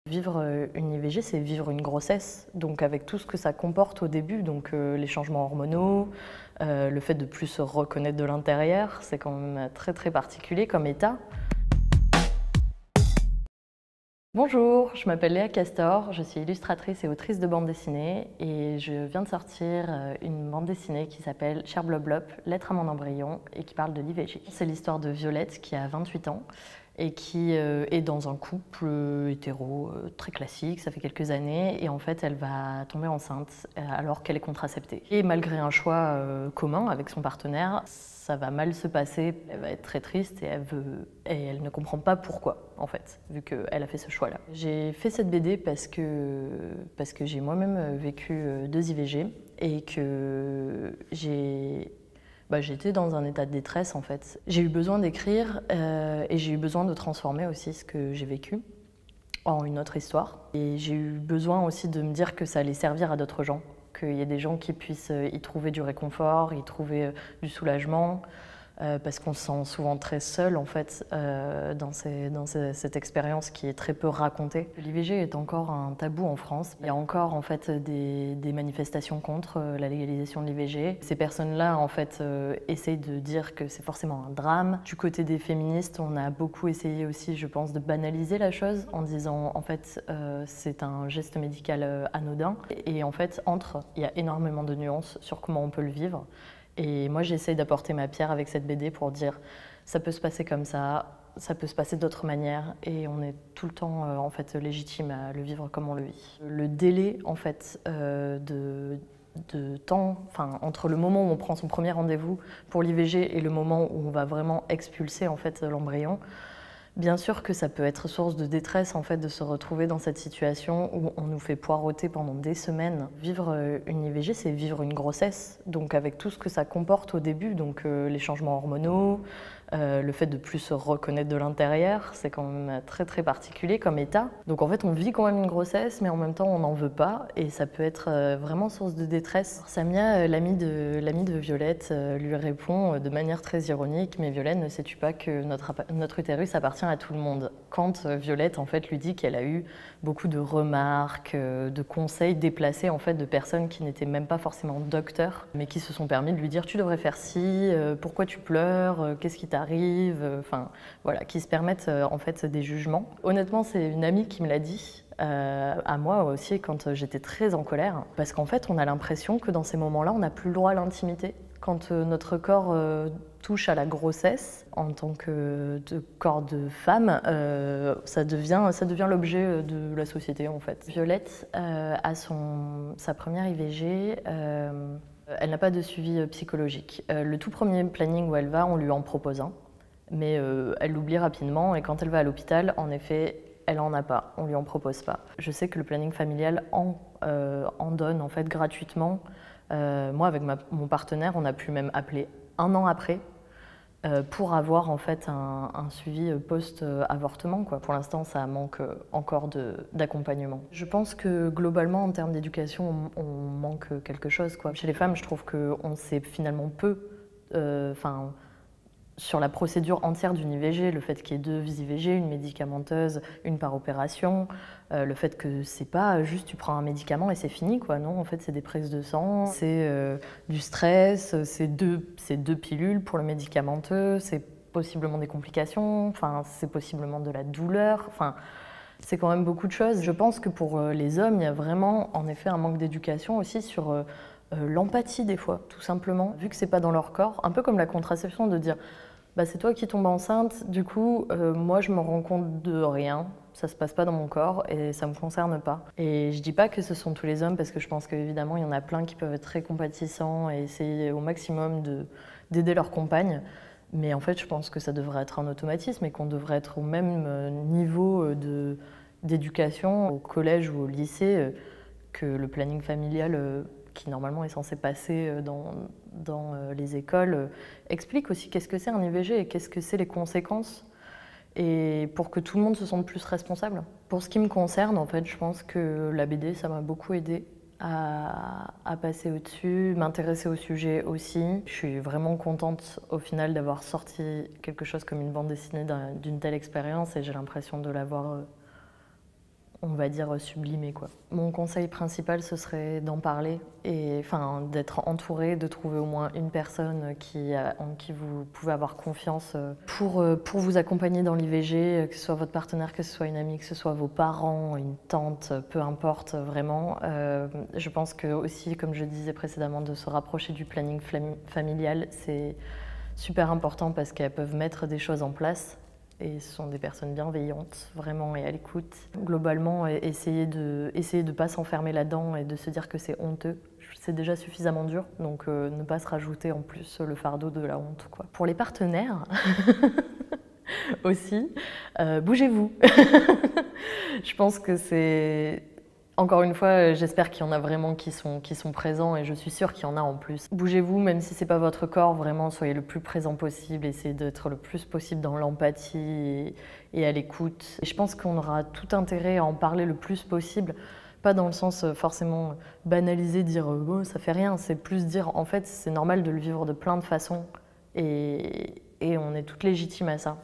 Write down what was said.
Vivre une IVG, c'est vivre une grossesse, donc avec tout ce que ça comporte au début, donc les changements hormonaux, le fait de plus se reconnaître de l'intérieur, c'est quand même très très particulier comme état. Bonjour, je m'appelle Léa Castor, je suis illustratrice et autrice de bande dessinée et je viens de sortir une bande dessinée qui s'appelle Cher Blob Blob, Lettre à mon embryon et qui parle de l'IVG. C'est l'histoire de Violette qui a 28 ans et qui est dans un couple hétéro très classique, ça fait quelques années, et en fait elle va tomber enceinte alors qu'elle est contraceptée. Et malgré un choix commun avec son partenaire, ça va mal se passer, elle va être très triste et elle ne comprend pas pourquoi en fait, vu qu'elle a fait ce choix-là. J'ai fait cette BD parce que j'ai moi-même vécu 2 IVG et que j'étais dans un état de détresse en fait. J'ai eu besoin d'écrire et j'ai eu besoin de transformer aussi ce que j'ai vécu en une autre histoire. Et j'ai eu besoin aussi de me dire que ça allait servir à d'autres gens, qu'il y ait des gens qui puissent y trouver du réconfort, y trouver du soulagement, parce qu'on se sent souvent très seul en fait dans cette expérience qui est très peu racontée. L'IVG est encore un tabou en France. Il y a encore en fait des manifestations contre la légalisation de l'IVG. Ces personnes-là en fait essayent de dire que c'est forcément un drame. Du côté des féministes, on a beaucoup essayé aussi, je pense, de banaliser la chose en disant en fait c'est un geste médical anodin. Et en fait, il y a énormément de nuances sur comment on peut le vivre. Et moi, j'essaye d'apporter ma pierre avec cette BD pour dire ça peut se passer comme ça peut se passer d'autres manières et on est tout le temps en fait légitime à le vivre comme on le vit. Le délai en fait de temps, entre le moment où on prend son premier rendez-vous pour l'IVG et le moment où on va vraiment expulser en fait l'embryon, bien sûr que ça peut être source de détresse en fait de se retrouver dans cette situation où on nous fait poireauter pendant des semaines. Vivre une IVG, c'est vivre une grossesse, donc avec tout ce que ça comporte au début, donc les changements hormonaux, le fait de plus se reconnaître de l'intérieur, c'est quand même très très particulier comme état. Donc en fait on vit quand même une grossesse, mais en même temps on n'en veut pas et ça peut être vraiment source de détresse. Samia, l'amie de Violette, lui répond de manière très ironique, mais Violette, ne sais-tu pas que notre utérus appartient à tout le monde. Quand Violette en fait lui dit qu'elle a eu beaucoup de remarques, de conseils déplacés en fait de personnes qui n'étaient même pas forcément docteurs, mais qui se sont permis de lui dire tu devrais faire ci, pourquoi tu pleures, qu'est-ce qui t'arrive, enfin voilà, qui se permettent en fait des jugements. Honnêtement, c'est une amie qui me l'a dit. À moi aussi quand j'étais très en colère, parce qu'en fait on a l'impression que dans ces moments-là on n'a plus le droit à l'intimité. Quand notre corps touche à la grossesse, en tant que corps de femme, ça devient l'objet de la société en fait. Violette a sa première IVG, elle n'a pas de suivi psychologique. Le tout premier planning où elle va, on lui en propose un, mais elle l'oublie rapidement et quand elle va à l'hôpital, en effet, elle en a pas, on lui en propose pas. Je sais que le planning familial en donne en fait gratuitement. Moi, avec mon partenaire, on a pu même appeler 1 an après pour avoir en fait un suivi post-avortement. Pour l'instant, ça manque encore d'accompagnement. Je pense que globalement, en termes d'éducation, on manque quelque chose. Chez les femmes, je trouve qu'on sait finalement peu. Sur la procédure entière d'une IVG, le fait qu'il y ait 2 IVG, une médicamenteuse, une par opération, le fait que c'est pas juste tu prends un médicament et c'est fini, non, en fait c'est des prises de sang, c'est du stress, c'est deux pilules pour le médicamenteux, c'est possiblement des complications, c'est possiblement de la douleur, c'est quand même beaucoup de choses. Je pense que pour les hommes, il y a vraiment en effet un manque d'éducation aussi sur l'empathie des fois, tout simplement, vu que c'est pas dans leur corps, un peu comme la contraception, de dire c'est toi qui tombes enceinte, du coup, moi je me rends compte de rien, ça se passe pas dans mon corps et ça me concerne pas. Et je dis pas que ce sont tous les hommes parce que je pense qu'évidemment il y en a plein qui peuvent être très compatissants et essayer au maximum d'aider leur compagne. Mais en fait, je pense que ça devrait être un automatisme et qu'on devrait être au même niveau d'éducation au collège ou au lycée que le planning familial qui normalement est censé passer dans les écoles, explique aussi qu'est-ce que c'est un IVG et qu'est-ce que c'est les conséquences, et pour que tout le monde se sente plus responsable. Pour ce qui me concerne, en fait, je pense que la BD, ça m'a beaucoup aidée à passer au-dessus, m'intéresser au sujet aussi. Je suis vraiment contente au final d'avoir sorti quelque chose comme une bande dessinée d'une telle expérience et j'ai l'impression de l'avoir on va dire, sublimé, quoi. Mon conseil principal, ce serait d'en parler et d'être entouré, de trouver au moins une personne en qui vous pouvez avoir confiance pour vous accompagner dans l'IVG, que ce soit votre partenaire, que ce soit une amie, que ce soit vos parents, une tante, peu importe vraiment. Je pense que aussi, comme je disais précédemment, de se rapprocher du planning familial, c'est super important parce qu'elles peuvent mettre des choses en place. Et ce sont des personnes bienveillantes, vraiment, et à l'écoute. Globalement, essayer de pas s'enfermer là-dedans et de se dire que c'est honteux, c'est déjà suffisamment dur, donc ne pas se rajouter en plus le fardeau de la honte, quoi. Pour les partenaires aussi, bougez-vous. Je pense que c'est... Encore une fois, j'espère qu'il y en a vraiment qui sont présents et je suis sûre qu'il y en a en plus. Bougez-vous, même si c'est pas votre corps, vraiment soyez le plus présent possible, essayez d'être le plus possible dans l'empathie et à l'écoute. Et je pense qu'on aura tout intérêt à en parler le plus possible, pas dans le sens forcément banaliser, dire oh, ça fait rien, c'est plus dire en fait c'est normal de le vivre de plein de façons et on est toutes légitimes à ça.